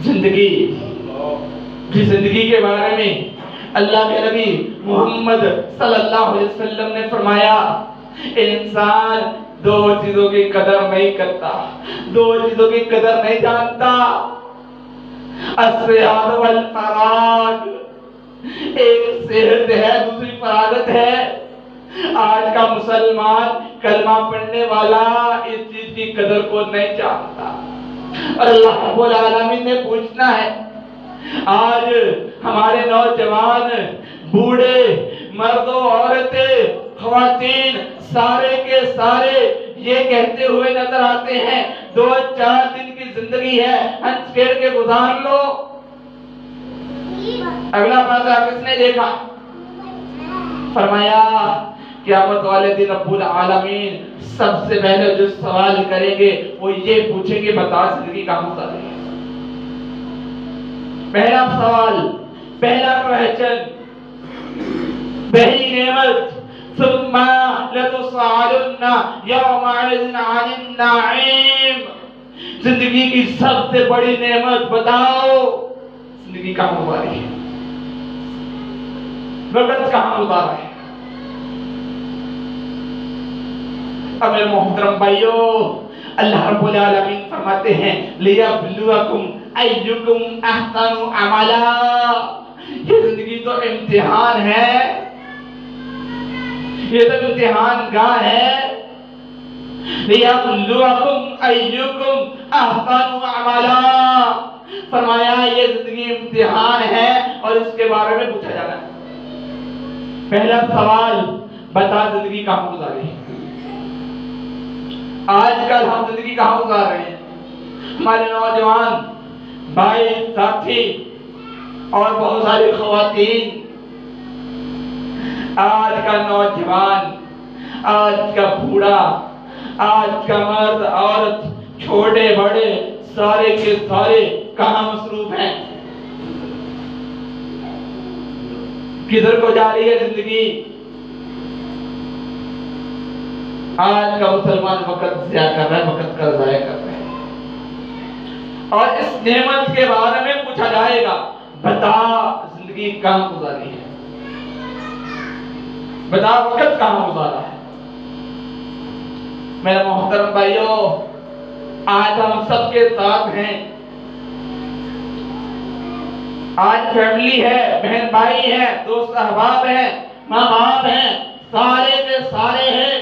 زندگی کی زندگی کے بارے میں اللہ کے نبی محمد صلی اللہ علیہ وسلم نے فرمایا انسان دو چیزوں کی قدر نہیں کرتا، دو چیزوں کی قدر نہیں جانتا، الصحت والفراغ، ایک صحت ہے دوسری فراغت ہے۔ آج کا مسلمان کلمہ پڑھنے والا اس چیز کی قدر کو نہیں جانتا، اور اللہ رب العالمین نے پوچھنا ہے۔ آج ہمارے نوجوان، بوڑھے، مردوں، عورتیں، خواتین، سارے کے سارے یہ کہتے ہوئے نظر آتے ہیں 2-4 دن کی زندگی ہے، ہنس کھیل کے گزار لو۔ اگلا فائدہ کس نے دیکھا؟ فرمایا قیامت والے دن رب العالمین سب سے پہلے جو سوال کریں گے وہ یہ پوچھیں گے بتا زندگی کہاں گزاری ہے۔ پہلا سوال، پہلا کوسچن، پہلی نعمت ثم لتسألن یومئذ عن النعیم، زندگی کی سب سے بڑی نعمت بتاؤ زندگی کہاں گزاری ہے، وقت کہاں گزارا ہے۔ اب میرے محترم بھائیو، اللہ رب العالمین فرماتے ہیں لیبلوکم ایکم احسن عملا، یہ زندگی تو امتحان ہے، یہ تو امتحان گاہ ہے۔ لیبلوکم ایکم احسن عملا، فرمایا یہ زندگی امتحان ہے اور اس کے بارے میں پوچھا جانا ہے۔ پہلا سوال، بتا زندگی کہاں گزاری ہے۔ آج کل ہم زندگی کہاں گزار رہے ہیں؟ ہمارے نوجوان بھائی، ساتھی اور بہت ساری خواتین، آج کا نوجوان، آج کا بوڑھا، آج کا مرد، عورت، چھوٹے بڑے، سارے کے سارے کہاں مصروف ہیں؟ کدھر کو جا رہی ہے زندگی؟ آج کا مسلمان وقت ضیاع کر رہا ہے، وقت کا ضائع کر رہا ہے، اور اس نعمت کے بارے میں پوچھا جائے گا بتا زندگی کہاں گزاری ہے، بتا وقت کہاں گزارا ہے۔ میرے محترم بھائیو، آج ہم سب کے ساتھ ہیں، آج فیملی ہے، بہن بھائی ہیں، دوست احباب ہیں، ماں باپ ہیں، سارے کے سارے ہیں،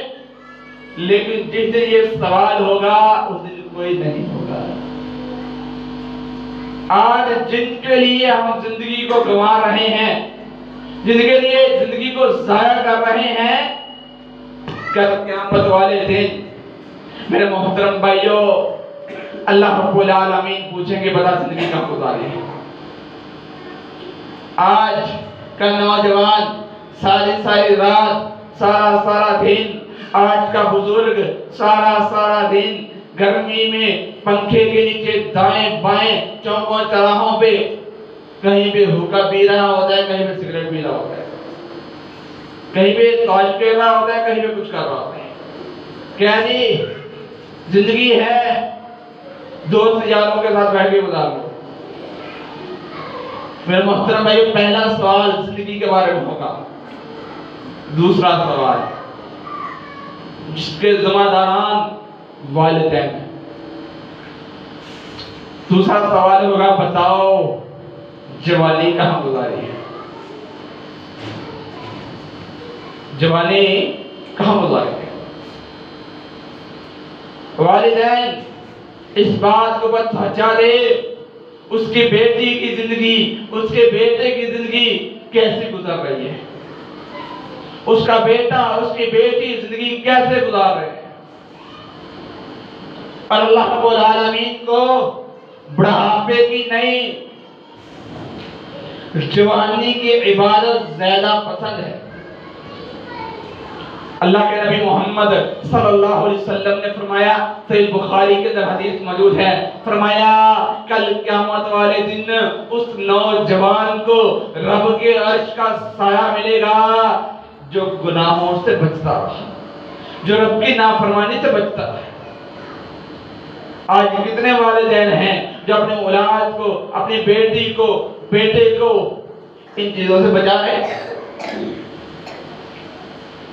لیکن جس دن یہ سوال ہوگا اس دن کوئی نہیں ہوگا۔ آج جن کے لیے ہم زندگی کو گنوا رہے ہیں، جن کے لیے زندگی کو ضائع کر رہے ہیں، کل قیامت والے دن میرے محترم بھائیو اللہ رب العالمین پوچھیں گے بتا زندگی کہاں گزاری ہے۔ آج کا نوجوان ساری رات، سارا دن، آج کا بزرگ سارا دن گرمی میں پنکھے کے نیچے دائیں بائیں چوکوں چراہوں پہ کہیں پہ ہوکا پی رہا ہوتا ہے، کہیں پہ سگریٹ پی رہا ہوتا ہے، کہیں پہ تاش کر رہا ہوتا ہے، کہیں پہ کچھ کر رہا ہوتا ہے۔ کیا جی زندگی ہے، دوست یاروں کے ساتھ بیٹھ کے گزار لو۔ میرے محترم بھائی، پہلا سوال زندگی کے بارے میں ہوگا۔ دوسرا سوال، جس کے ذمہ داران والدین ہیں، دوسرا سوال ہوگا بتاؤ جوانی کہاں گزاری ہے، جوانی کہاں گزاری ہے۔ والدین اس بات کو بتا دے اس کی بیٹی کی زندگی، اس کے بیٹے کی زندگی کیسے گزر رہی ہے، اس کا بیٹا، اس کی بیٹی زندگی کیسے گزار رہے ہیں۔ اور اللہ رب العالمین کو بڑھاپے کی نہیں، جوانی کی عبادت زیادہ پسند ہے۔ اللہ کے نبی محمد صلی اللہ علیہ وسلم نے فرمایا، صحیح بخاری کے اندر حدیث موجود ہے، فرمایا کل قیامت والے دن اس نوجوان کو رب کے عرش کا سایہ ملے گا جو گناہوں سے بچتا رہا، جو رب کی نافرمانی سے بچتا رہا۔ آج کتنے والدین ہیں جو اپنے اولاد کو، اپنی بیٹی کو، بیٹے کو ان چیزوں سے بچا رہے ہیں؟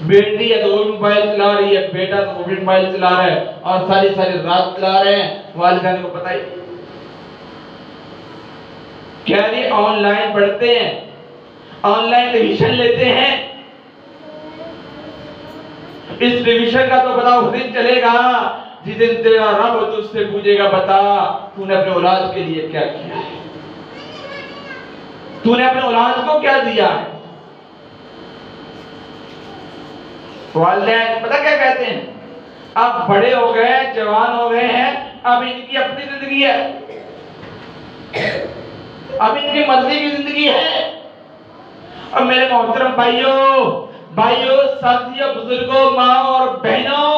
بیٹی یا تو وہ موبائل چلا رہی ہے، بیٹا تو وہ بھی موبائل چلا رہا ہے اور ساری رات چلا رہے ہیں، والدین کو پتہ ہی کیا نہیں، آن لائن پڑھتے ہیں، آن لائن ریویژن لیتے ہیں۔ اس ریویژن کا تو پتا اس دن چلے گا جس دن تیرا رب تجھ سے پوچھے گا، بتا تو نے اپنے اولاد کے لیے کیا کیا ہے، تو نے اپنے اولاد کو کیا دیا ہے۔ والدین پتہ کیا کہتے ہیں، اب بڑے ہو گئے، جوان ہو گئے ہیں، اب ان کی اپنی زندگی ہے، اب ان کی مرضی کی زندگی ہے۔ اب میرے محترم بھائیوں، ساتھیوں، بزرگوں، ماں اور بہنوں،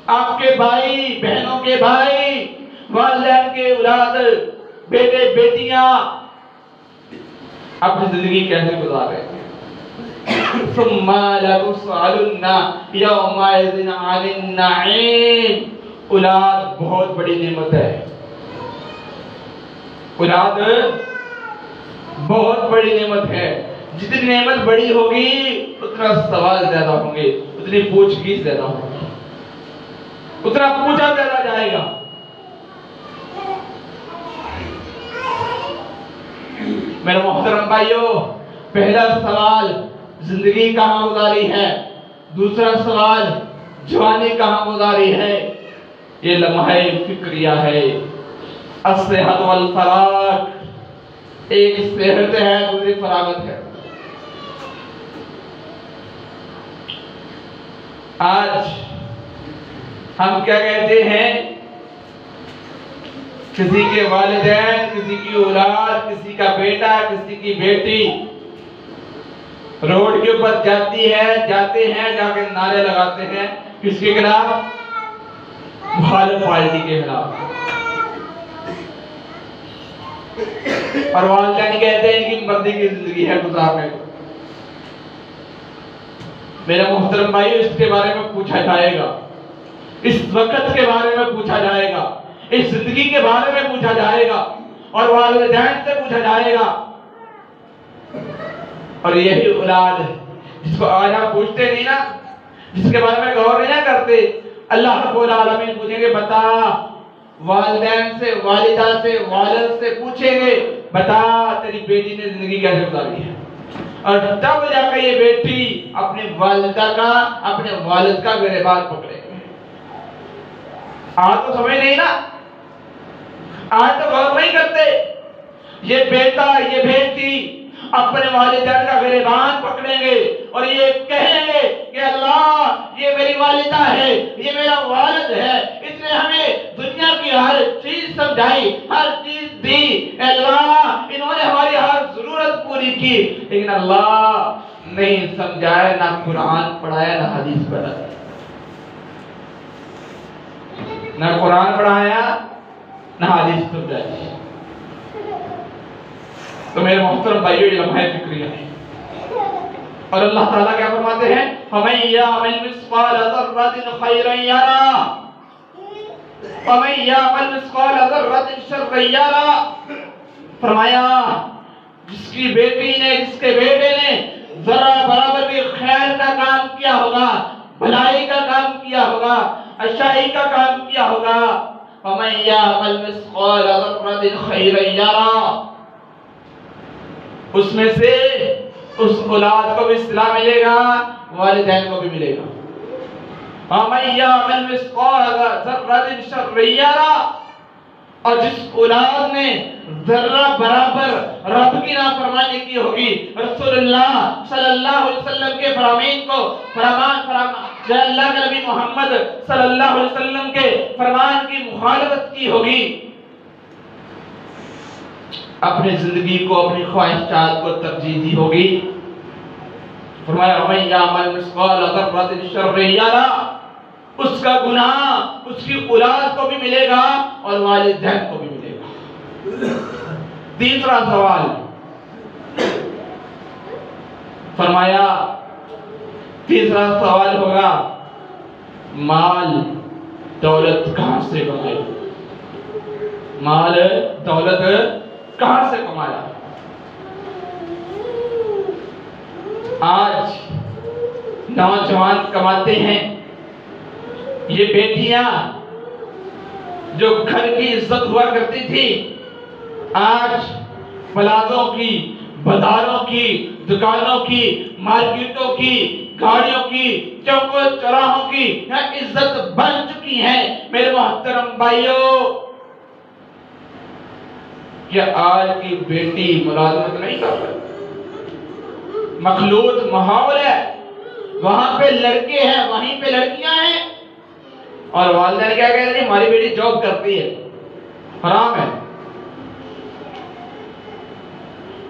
آپ کے بھائی، بہنوں کے بھائی، والدین کے اولاد، بیٹے بیٹیاں اپنی زندگی کیسے گزار رہے ہیں؟ ثم لتسألن یومئذ عن النعیم۔ اولاد بہت بڑی نعمت ہے، اولاد بہت بڑی نعمت ہے۔ جتنی نعمت بڑی ہوگی اتنا سوال زیادہ ہوں گے، اتنی پوچھ گچھ زیادہ ہوگی، اتنا پوچھا زیادہ جائے گا۔ میرے محترم بھائیوں، پہلا سوال زندگی کہاں گزاری ہے، دوسرا سوال جوانی کہاں گزاری ہے۔ یہ لمحہ فکریہ ہے۔ الصحت والفراغ، ایک صحت ہے، دوسری فراغت ہے۔ آج ہم کیا کہتے ہیں، کسی کے والدین، کسی کی اولاد، کسی کا بیٹا، کسی کی بیٹی روڈ کے اوپر جاتے ہیں، جا کے نعرے لگاتے ہیں، کس کے خلاف؟ مخالف پارٹی کے خلاف۔ اور والدین کہتے ہیں ان کی مرضی کی زندگی ہے گزارنے کو۔ میرے محترم بھائی، اس کے بارے میں پوچھا جائے گا، اس وقت کے بارے میں پوچھا جائے گا، اس زندگی کے بارے میں پوچھا جائے گا، اور والدین سے پوچھا جائے گا۔ اور یہی اولاد جس کو آج ہم پوچھتے نہیں نا، جس کے بارے میں غور نہیں کرتے، اللہ رب العالمین پوچھیں گے، بتا، والدین سے، والدہ سے، والد سے پوچھیں گے، بتا تیری بیٹی نے زندگی کیسے گزاری ہے۔ اور تب جا کے یہ بیٹی اپنے والدہ کا، اپنے والد کا گریبان پکڑے گے۔ آج تو سمجھ نہیں نا، آج تو غور نہیں کرتے۔ یہ بیٹا، یہ بیٹی اپنے والدین کا گریبان پکڑیں گے اور یہ کہیں گے کہ اللہ، یہ میری والدہ ہے، یہ میرا والد ہے، اس نے ہمیں دنیا کی ہر چیز سمجھائی، ہر چیز دی، اللہ انہوں نے ہماری ہر ضرورت پوری کی، لیکن اللہ نہیں سمجھایا، نہ قرآن پڑھایا، نہ حدیث پڑھایا، نہ قرآن پڑھایا، نہ حدیث سمجھائی۔ تو میرے محترم بھائیو، یہ لمحہ فکریہ ہے۔ اور اللہ تعالیٰ کیا فرماتے ہیں، فَمَن يَعْمَلْ مِثْقَالَ ذَرَّةٍ خَيْرًا يَرَهُ وَمَن يَعْمَلْ مِثْقَالَ ذَرَّةٍ شَرًّا يَرَهُ۔ فرمایا جس کی بیٹی نے، جس کے بیٹے نے ذرا برابر بھی خیر کا کام کیا ہوگا، بھلائی کا کام کیا ہوگا، اچھائی کا کام کیا ہوگا، فَمَن يَعْمَلْ مِثْقَالَ ذَرَّةٍ خَيْرًا يَرَهُ، اس میں سے اس اولاد کو بھی صلہ ملے گا، والدین کو بھی ملے گا۔ وَمَن يَعْمَلْ مِثْقَالَ ذَرَّةٍ شَرًّا يَرَهُ، اور جس اولاد نے ذرہ برابر رب کی نافرمانی کی ہوگی، رسول اللہ صلی اللہ علیہ وسلم کے فرامین کو، اللہ کے نبی محمد صلی اللہ علیہ وسلم کے فرمان کی مخالفت کی ہوگی، اپنی زندگی کو، اپنی خواہشات کو ترجیح دی ہوگی، فرمایا وَمَن يَعْمَلْ مِثْقَالَ ذَرَّةٍ شَرًّا يَرَهُ، اس کا گناہ اس کی اولاد کو بھی ملے گا اور والدین کو بھی ملے گا۔ تیسرا سوال، فرمایا تیسرا سوال ہوگا مال، دولت کہاں سے کمائی؟ مال دولت کہاں سے کمایا؟ آج نوجوان کماتے ہیں، یہ بیٹیاں جو گھر کی عزت ہوا کرتی تھی آج پلازوں کی، بازاروں کی، دکانوں کی، مارکیٹوں کی، گاڑیوں کی، چوکوں چوراہوں کی عزت بن چکی ہیں۔ میرے محترم بھائیوں، کیا آج کی بیٹی ملازمت نہیں کر رہی؟ مخلوط ماحول ہے، وہاں پہ لڑکے ہیں، وہیں پہ لڑکیاں ہیں، اور والدین کیا کہتے ہیں؟ ہماری بیٹی جاب کرتی ہے، حرام ہے۔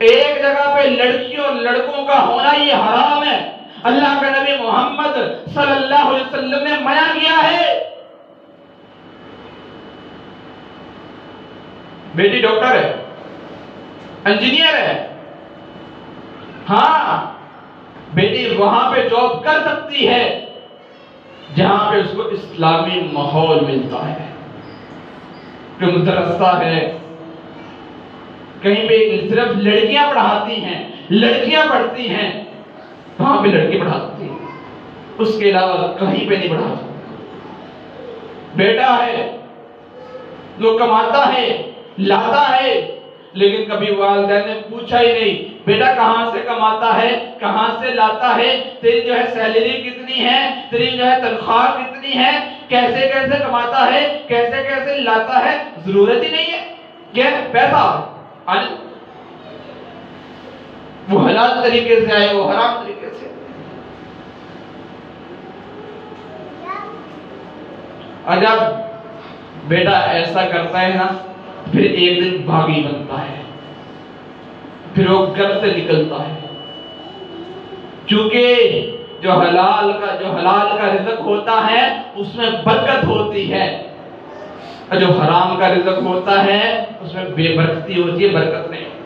ایک جگہ پہ لڑکیوں لڑکوں کا ہونا یہ حرام ہے۔ اللہ کا نبی محمد صلی اللہ علیہ وسلم نے منع کیا ہے۔ بیٹی ڈاکٹر ہے، انجینئر ہے، ہاں بیٹی وہاں پہ جاب کر سکتی ہے جہاں پہ اس کو اسلامی ماحول ملتا ہے، کہ مدرسہ ہے، کہیں پہ صرف لڑکیاں پڑھاتی ہیں، لڑکیاں پڑھتی ہیں، وہاں پہ لڑکی پڑھاتی ہیں، اس کے علاوہ کہیں پہ نہیں پڑھا سکتی۔ بیٹا ہے، جو کماتا ہے، لاتا ہے، لیکن کبھی والدین نے پوچھا ہی نہیں بیٹا کہاں سے کماتا ہے، کہاں سے لاتا ہے، تیری جو ہے سیلری کتنی ہے، تیری جو ہے تنخواہ کتنی ہے، کیسے کیسے کماتا ہے، کیسے کیسے لاتا ہے، ضرورت ہی نہیں ہے۔ کیا پیسہ وہ حلال طریقے سے آئے، وہ حرام طریقے سے۔ اور جب بیٹا ایسا کرتا ہے نا، پھر ایک دن بھاگی بنتا ہے، پھر وہ گھر سے نکلتا ہے، کیونکہ جو حلال کا رزق ہوتا ہے اس میں برکت ہوتی ہے، اور جو حرام کا رزق ہوتا ہے اس میں بے برکتی ہوتی ہے، برکت نہیں ہوتی۔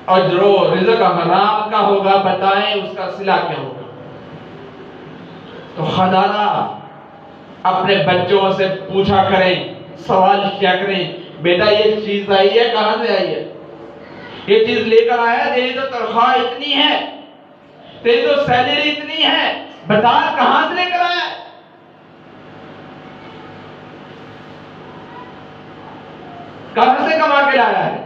اور جو رزق حرام کا ہوگا بتائیں اس کا صلہ کیا ہوگا؟ تو خدارہ اپنے بچوں سے پوچھا کریں، سوال کیا کریں، بیٹا یہ چیز آئی ہے کہاں سے آئی ہے؟ یہ چیز لے کر آیا، تیری تو تنخواہ اتنی ہے، تیری تو سیلری اتنی ہے، بتا کہاں سے لے کر آیا؟ کہاں سے کما کے لایا ہے؟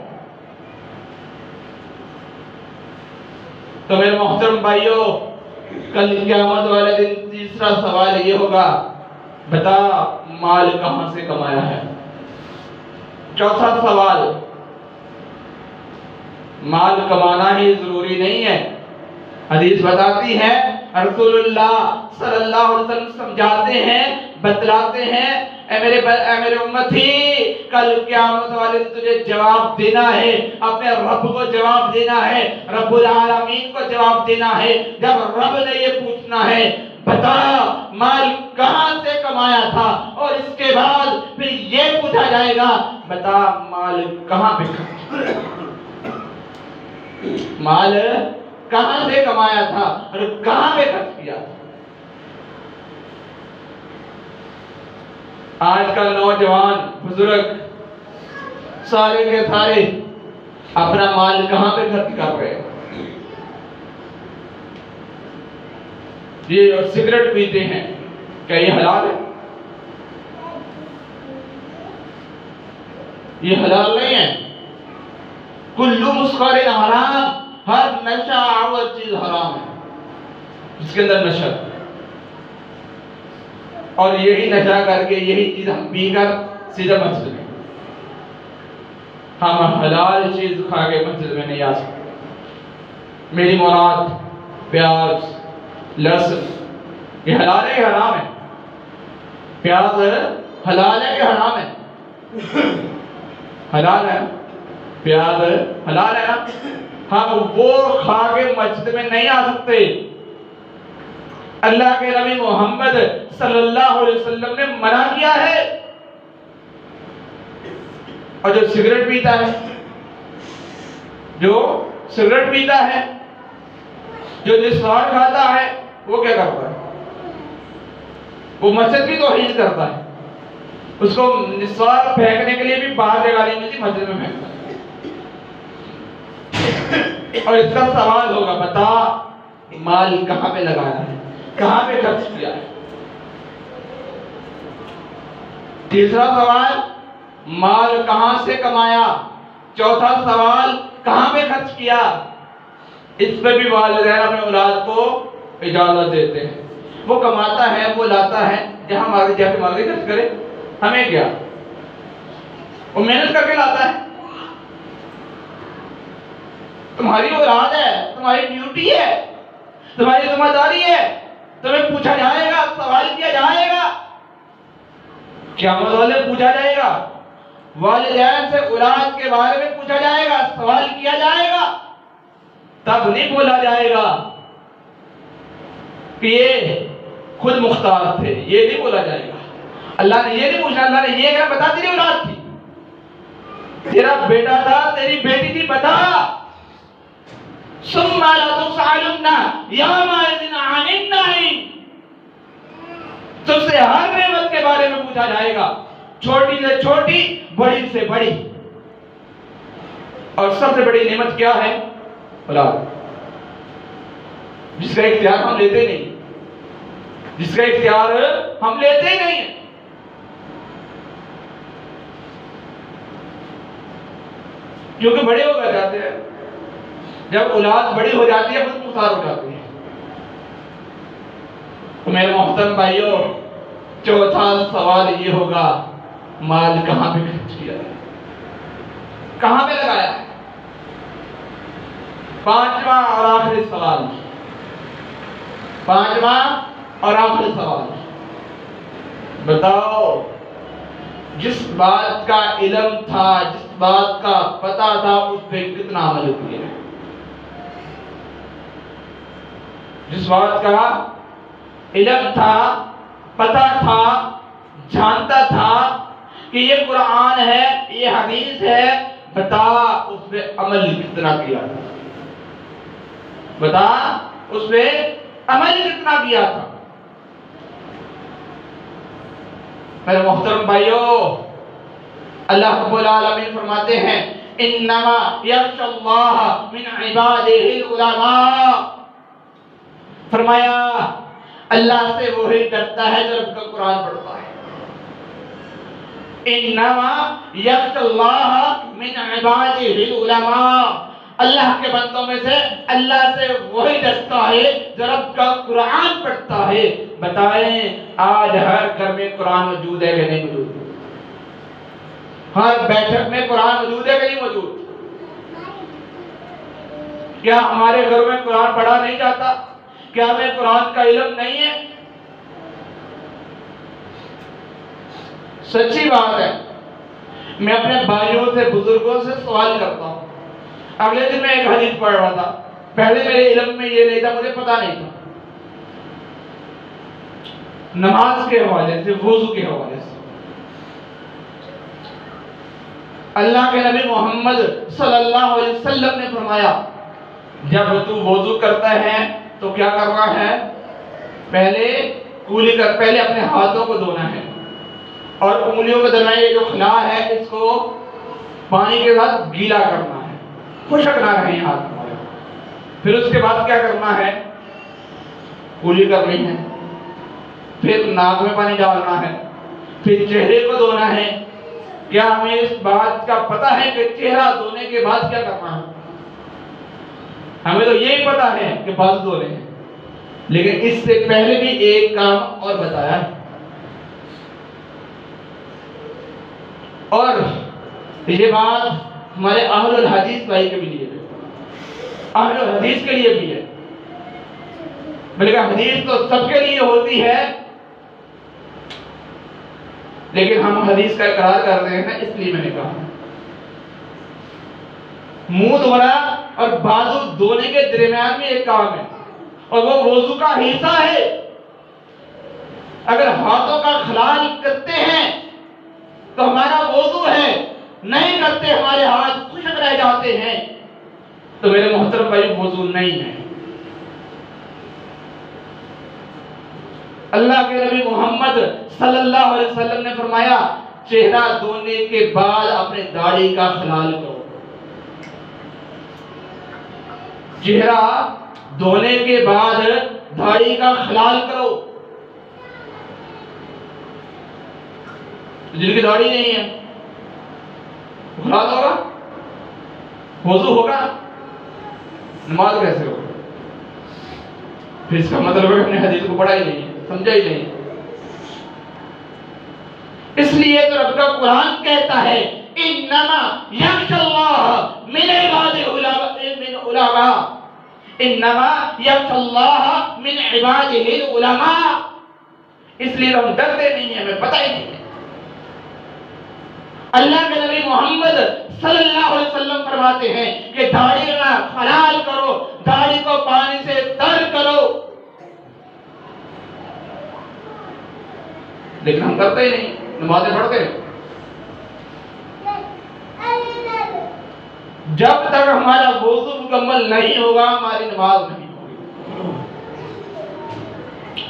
تو میرے محترم بھائیوں، کل قیامت والے دن تیسرا سوال یہ ہوگا، بتا مال کہاں سے کمایا ہے؟ چوتھا سوال، مال کمانا ہی ضروری نہیں ہے۔ حدیث بتاتی ہے، رسول اللہ صلی اللہ علیہ وسلم سمجھاتے ہیں، بتلاتے ہیں، اے میرے امتی، کل قیامت والے دن تجھے جواب دینا ہے، اپنے رب کو جواب دینا ہے، رب العالمین کو جواب دینا ہے۔ جب رب نے یہ پوچھنا ہے بتا مال کہاں سے کمایا تھا، اور اس کے بعد پھر یہ پوچھا جائے گا بتا مال کہاں پہ مال کہاں سے کمایا تھا اور کہاں پہ خرچ کیا تھا۔ آج کل نوجوان بزرگ سارے کے سارے اپنا مال کہاں پہ خرچ کر رہے ہیں؟ یہ سگریٹ پیتے ہیں، کیا یہ حلال ہے؟ یہ حلال نہیں ہے۔ کلو مسخر حرام، ہر نشہ آور چیز حرام ہے، اس کے اندر نشہ، اور یہی نشہ کر کے یہی چیز ہم پی کر سیدھا مسجد میں، ہم حلال چیز کھا کے مسجد میں نہیں آ سکتے۔ میری مراد پیاز، لہسن، یہ حلال ہے کہ حرام ہے؟ پیاز حلال ہے کہ حرام ہے؟ حلال ہے، پیاز حلال ہے نا؟ ہم وہ کھا کے مسجد میں نہیں آ سکتے۔ اللہ کے نبی محمد صلی اللہ علیہ وسلم نے منع کیا ہے۔ اور جو سگریٹ پیتا ہے، جو سگریٹ پیتا ہے، جو نسوار کھاتا ہے، وہ کیا کرتا ہے؟ وہ مسجد کی توہین کرتا ہے، اس کو نسوار پھینکنے کے لیے بھی باہر جگہ نہیں ملتی، مسجد میں پھینکتا ہے۔ اور اس کا سوال ہوگا، بتا مال کہاں پہ لگایا ہے، کہاں پہ خرچ کیا ہے؟ تیسرا سوال، مال کہاں سے کمایا؟ چوتھا سوال، کہاں پہ خرچ کیا؟ اس پہ بھی والدین اپنے اولاد کو اجازت دیتے ہیں۔ وہ کماتا ہے، وہ لاتا ہے، جہاں مارکیٹ جا کے مارکیٹ خرچ کرے، ہمیں کیا؟ وہ محنت کر کے لاتا ہے، تمہاری اولاد ہے، تمہاری ڈیوٹی ہے، تمہاری ذمہ داری ہے، تمہیں پوچھا جائے گا، سوال کیا جائے گا، قیامت والے پوچھا جائے گا، والدین سے اولاد کے بارے میں پوچھا جائے گا، سوال کیا جائے گا، تب نہیں بولا جائے گا کہ یہ خود مختار تھے، یہ نہیں بولا جائے گا۔ اللہ نے یہ نہیں پوچھا، اللہ نے یہ کہا بتا تیری اولاد تھی، تیرا بیٹا تھا، تیری بیٹی تھی، بتا۔ ثم لا تسألن يومئذ عن النعيم، تم سے ہر نعمت کے بارے میں پوچھا جائے گا، چھوٹی سے چھوٹی، بڑی سے بڑی۔ اور سب سے بڑی نعمت کیا ہے؟ اولاد، جس کا اختیار ہم لیتے نہیں، جس کا اختیار ہم لیتے ہی نہیں ہیں۔ کیونکہ بڑے ہو کر جاتے ہیں، جب اولاد بڑی ہو جاتی ہے خود مختار ہو جاتی ہے۔ تو میرے محترم بھائیوں، چوتھا سوال یہ ہوگا، مال کہاں پہ خرچ کیا ہے، کہاں پہ لگایا ہے؟ پانچواں اور آخری سوال، پانچواں اور آخری سوال، بتاؤ جس بات کا علم تھا، جس بات کا پتہ تھا، اس پہ کتنا عمل کیا ہے؟ جس بات کا علم تھا، پتہ تھا، جانتا تھا کہ یہ قرآن ہے، یہ حدیث ہے، بتا اس پہ عمل کتنا کیا تھا، بتا اس پہ عمل کتنا کیا تھا۔ میرے محترم بھائیوں، اللہ رب العالمین فرماتے ہیں انما یخشی اللہ من عبادہ العلماء، فرمایا اللہ سے وہی ڈرتا ہے جو رب کا قرآن پڑھتا ہے۔ انما یخشی اللہ من عبادہ العلماء، اللہ کے بندوں میں سے اللہ سے وہی ڈرتا ہے جو رب کا قرآن پڑھتا ہے۔ بتائیں آج ہر گھر میں قرآن موجود ہے کہ نہیں موجود؟ ہر بیٹھک میں قرآن موجود ہے کہ نہیں موجود؟ کیا ہمارے گھروں میں قرآن پڑھا نہیں جاتا؟ کیا ہمیں قرآن کا علم نہیں ہے؟ سچی بات ہے، میں اپنے بھائیوں سے، بزرگوں سے سوال کرتا ہوں۔ اگلے دن میں ایک حدیث پڑھ رہا تھا، پہلے میرے علم میں یہ نہیں تھا، مجھے پتا نہیں تھا، نماز کے حوالے سے، وضو کے حوالے سے۔ اللہ کے نبی محمد صلی اللہ علیہ وسلم نے فرمایا جب تو وضو کرتا ہے تو کیا کرنا ہے؟ پہلے اپنے ہاتھوں کو دھونا ہے، اور انگلیوں کے درمیان یہ جو خلا ہے اس کو پانی کے ساتھ گیلا کرنا ہے، خشک نہ رہے ہاتھ ہمارے۔ پھر اس کے بعد کیا کرنا ہے؟ کولی کرنی ہے، پھر ناک میں پانی ڈالنا ہے، پھر چہرے کو دھونا ہے۔ کیا ہمیں اس بات کا پتہ ہے کہ چہرہ دھونے کے بعد کیا کرنا ہے؟ ہمیں تو یہی پتہ ہے کہ بال دھونے ہیں، لیکن اس سے پہلے بھی ایک کام اور بتایا ہے، اور یہ بات ہمارے اہل الحدیث بھائی کے بھی لیے ہے، اہل الحدیث کے لیے بھی ہے، بلکہ حدیث تو سب کے لیے ہوتی ہے، لیکن ہم حدیث کا اقرار کر رہے ہیں اس لیے میں نے کہا۔ منہ دھونا اور بازو دھونے کے درمیان میں ایک کام ہے، اور وہ وضو کا حصہ ہے۔ اگر ہاتھوں کا خلال کرتے ہیں تو ہمارا وضو ہے، نہیں کرتے ہمارے ہاتھ خشک رہ جاتے ہیں تو میرے محترم بھائی وضو نہیں ہے۔ اللہ کے نبی محمد صلی اللہ علیہ وسلم نے فرمایا چہرہ دھونے کے بعد اپنے داڑھی کا خلال کرو. چہرہ دھونے کے بعد داڑھی کا خلال کرو. جن کی داڑھی نہیں ہے خلال ہوگا؟ وضو ہوگا؟ نماز کیسے ہوگا؟ پھر اس کا مطلب ہے اپنے حدیث کو پڑھا ہی نہیں ہے، سمجھا ہی نہیں. اس لیے تو رب کا قرآن کہتا ہے انما یخشی اللہ من عبادہ العلماء، انما یخشی اللہ من عبادہ العلماء. اس لیے ہم ڈرتے نہیں ہیں، ہمیں پتہ ہی نہیں ہے. اللہ کے نبی محمد صلی اللہ علیہ وسلم فرماتے ہیں کہ داڑھی کا خلال کرو، داڑھی کو پانی سے تر کرو. لیکن ہم کرتے ہی نہیں، نمازیں پڑھتے ہیں. جب تک ہمارا وضو مکمل نہیں ہوگا ہماری نماز نہیں ہوگی.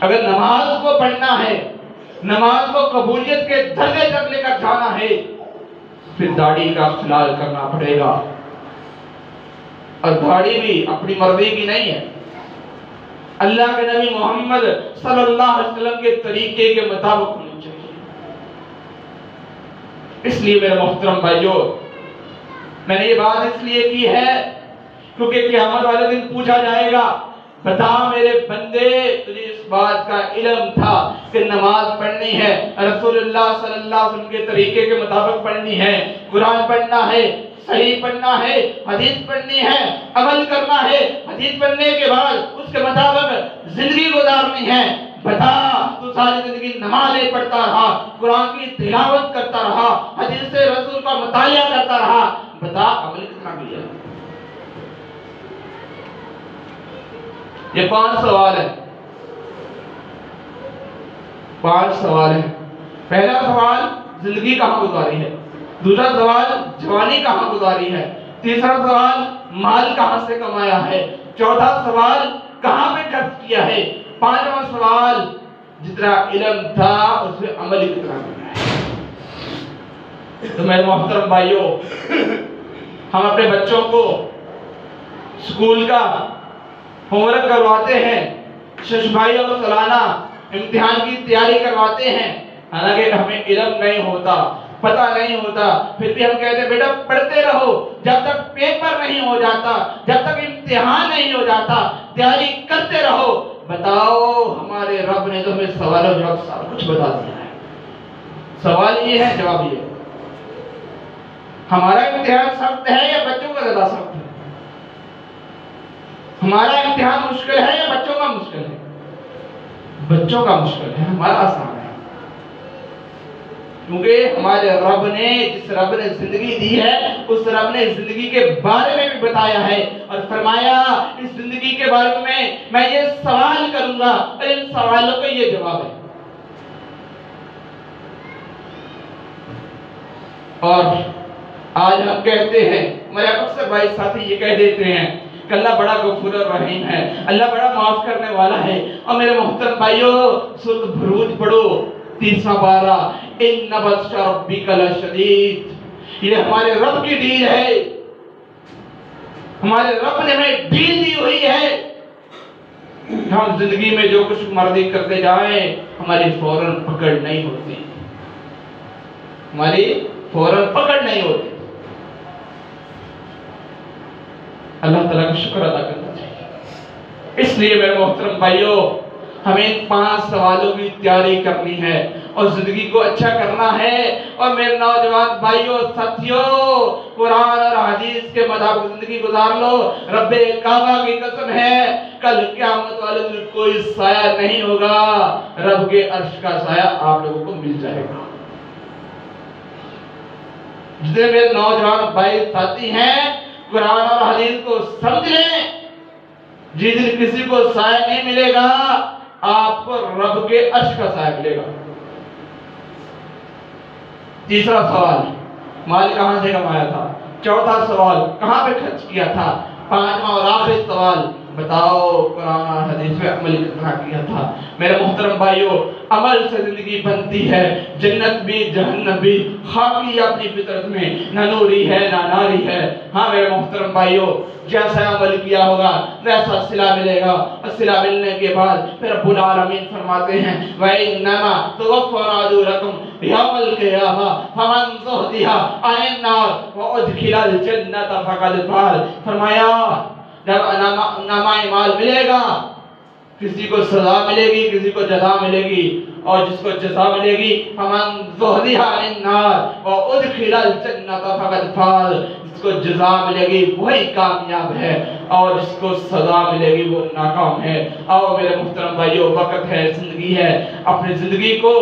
اگر نماز کو پڑھنا ہے، نماز کو قبولیت کے درجے تک لے کر جانا ہے، پھر داڑھی کا خلال کرنا پڑے گا. اور داڑھی بھی اپنی مرضی کی نہیں ہے، اللہ کے نبی محمد صلی اللہ علیہ وسلم کے طریقے کے مطابق ہونی چاہیے. اس لیے میرے محترم بھائیوں، میں نے یہ بات اس لیے کی ہے کیونکہ قیامت والے دن پوچھا جائے گا بتا میرے بندے تجھے اس بات کا علم تھا کہ نماز پڑھنی ہے، رسول اللہ صلی اللہ علیہ وسلم کے طریقے کے مطابق پڑھنی ہے، قرآن پڑھنا ہے، صحیح پڑھنا ہے، حدیث پڑھنی ہے، عمل کرنا ہے، حدیث پڑھنے کے بعد اس کے مطابق زندگی گزارنی ہے. بتا تو ساری زندگی نمازیں پڑھتا رہا، قرآن کی تلاوت کرتا رہا، حدیث رسول کا مطالعہ کرتا رہا، بتا عمل کتنا کیا؟ یہ 5 سوال ہے. 5 سوال ہیں. پہلا سوال زندگی کہاں گزاری ہے، دوسرا سوال جوانی کہاں گزاری ہے، تیسرا سوال مال کہاں سے کمایا ہے، چوتھا سوال کہاں پہ خرچ کیا ہے، پانچواں سوال جتنا علم تھا اس میں عمل کتنا کیا ہے. تو میرے محترم بھائیوں، ہم اپنے بچوں کو اسکول کا ہوم ورک کرواتے ہیں، ششبائیوں کو سالانہ امتحان کی تیاری کرواتے ہیں، حالانکہ ہمیں علم نہیں ہوتا، پتہ نہیں ہوتا، پھر بھی ہم کہتے ہیں بیٹا پڑھتے رہو جب تک پیپر نہیں ہو جاتا، جب تک امتحان نہیں ہو جاتا، تیاری کرتے رہو. بتاؤ ہمارے رب نے تو ہمیں سوال و جواب سب کچھ بتا دیا ہے. سوال یہ ہے، جواب یہ ہے. ہمارا امتحان سخت ہے یا بچوں کا زیادہ سخت ہے؟ ہمارا امتحان مشکل ہے یا بچوں کا مشکل ہے؟ بچوں کا مشکل ہے، ہمارا آسان ہے. کیونکہ ہمارے رب نے، جس رب نے زندگی دی ہے، اس رب نے زندگی کے بارے میں بھی بتایا ہے اور فرمایا اس زندگی کے بارے میں یہ سوال کروں گا اور ان سوالوں کا یہ جواب ہے. اور آج ہم کہتے ہیں، ہمارے اکثر بھائی ساتھی یہ کہہ دیتے ہیں کہ اللہ بڑا غفور الرحیم ہے، اللہ بڑا معاف کرنے والا ہے. اور میرے محترم بھائیوں، سورۃ بروج پڑھو 30واں پارہ، ان بطش ربک لشدید. یہ ہمارے رب کی ڈیل ہے، ہمارے رب نے ہمیں ڈیل دی ہوئی ہے. ہم زندگی میں جو کچھ مرضی کرتے جائیں ہماری فوراً پکڑ نہیں ہوتی، ہماری فوراً پکڑ نہیں ہوتی. اللہ تعالیٰ کا شکر ادا کرنا چاہیے. اس لیے میرے محترم بھائیوں، ہمیں 5 سوالوں کی تیاری کرنی ہے اور زندگی کو اچھا کرنا ہے. اور میرے نوجوان بھائیوں ساتھیوں، قرآن اور حدیث کے مطابق زندگی گزار لو. رب کعبہ کی قسم ہے کل قیامت والے دن کوئی سایہ نہیں ہوگا، رب کے عرش کا سایہ آپ لوگوں کو مل جائے گا. جتنے میرے نوجوان بھائی ساتھی ہیں، قرآن اور حدیث کو سمجھ لیں. جس دن کسی کو سایہ نہیں ملے گا، آپ کو رب کے عرش کا سایہ ملے گا. تیسرا سوال مال کہاں سے کمایا تھا، چوتھا سوال کہاں پہ خرچ کیا تھا، پانچواں اور آخری سوال بتاؤ قرآن اور حدیث پہ عمل کتنا کیا تھا؟ میرے محترم بھائیوں، عمل سے زندگی بنتی ہے، جنت بھی جہنم بھی، خاکی اپنی فطرت میں نہ نوری ہے نہ ناری ہے۔ ہاں میرے محترم بھائیوں، جیسا عمل کیا ہوگا ویسا صلہ ملے گا، اور صلہ ملنے کے بعد پھر رب العالمین فرماتے ہیں وَإِنَّمَا تُوَفَّوْنَ أُجُورَكُمْ يَوْمَ الْقِيَامَةِ فَمَنْ زُحْزِحَ عَنِ النَّارِ وَأُدْخِلَ الْجَنَّةَ فَقَدْ فَازَ۔ فرمایا جب نامہ اعمال ملے گا، کسی کو سزا ملے گی، کسی کو جزا ملے گی، اور جس کو جزا ملے گی فَمَنْ زُحْزِحَ عَنِ النَّارِ وَأُدْخِلَ الْجَنَّةَ فَقَدْ فَازَ۔ جس کو جزا ملے گی وہی کامیاب ہے، اور جس کو سزا ملے گی وہ ناکام ہے۔ آؤ میرے محترم بھائیوں، وقت ہے، زندگی ہے، اپنی زندگی کو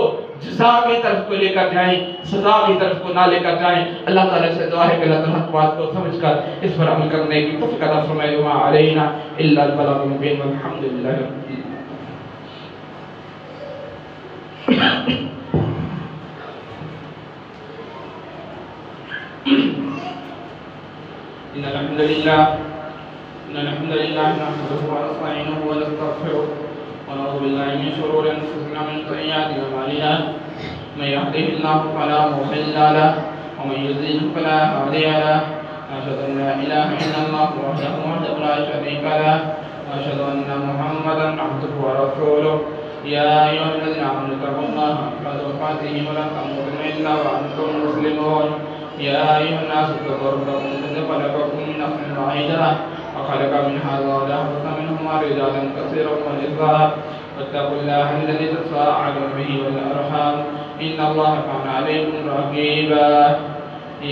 جزا کی طرف کو لے کر جائیں، سزا کی طرف کو نہ لے کر جائیں۔ اللہ تعالیٰ سے دعا ہے کہ اللہ تعالیٰ حق بات کو سمجھ کر اس پر عمل کرنے کی توفیق عطا فرمائے۔ وما علینا الا البلاغ المبین والحمد للہ رب العالمین۔ إن الحمد لله نحمده ونستعينه ونستغفره ونعوذ بالله من شرور أنفسنا ومن سيئات أعمالنا من يهده الله فلا مضل له ومن يضلل فلا هادي له أشهد أن لا إله إلا الله وحده لا شريك له وأشهد أن محمدا عبده ورسوله يا أيها الذين آمنوا اتقوا الله حق تقاته ولا تموتن إلا وأنتم مسلمون يا أيها الناس اتقوا ربكم الذي خلقكم من نفس واحدة وخلق منها زوجها وبث منهما رجالا كثيرا ونساء واتقوا الله الذي تساءلون به والأرحام إن الله كان عليكم رقيبا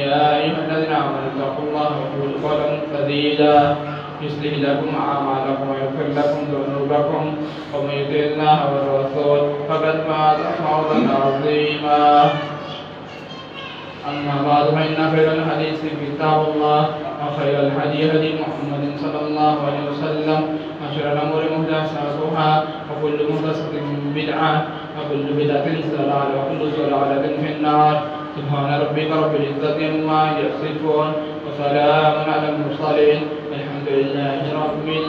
يا أيها الذين آمنوا اتقوا الله وقولوا قولا سديدا يصلح لكم أعمالكم ويغفر لكم ذنوبكم ومن يطع الله والرسول فقد فاز فوزا عظيما أما بعد فإن خير الحديث كتاب الله وخير الهدي هدي محمد صلى الله عليه وسلم وشر الأمور محدثاتها وكل محدثة بدعة وكل بدعة ضلالة وكل ضلالة في النار سبحان ربك رب العزة عما يصفون وسلام على المرسلين والحمد لله رب العالمين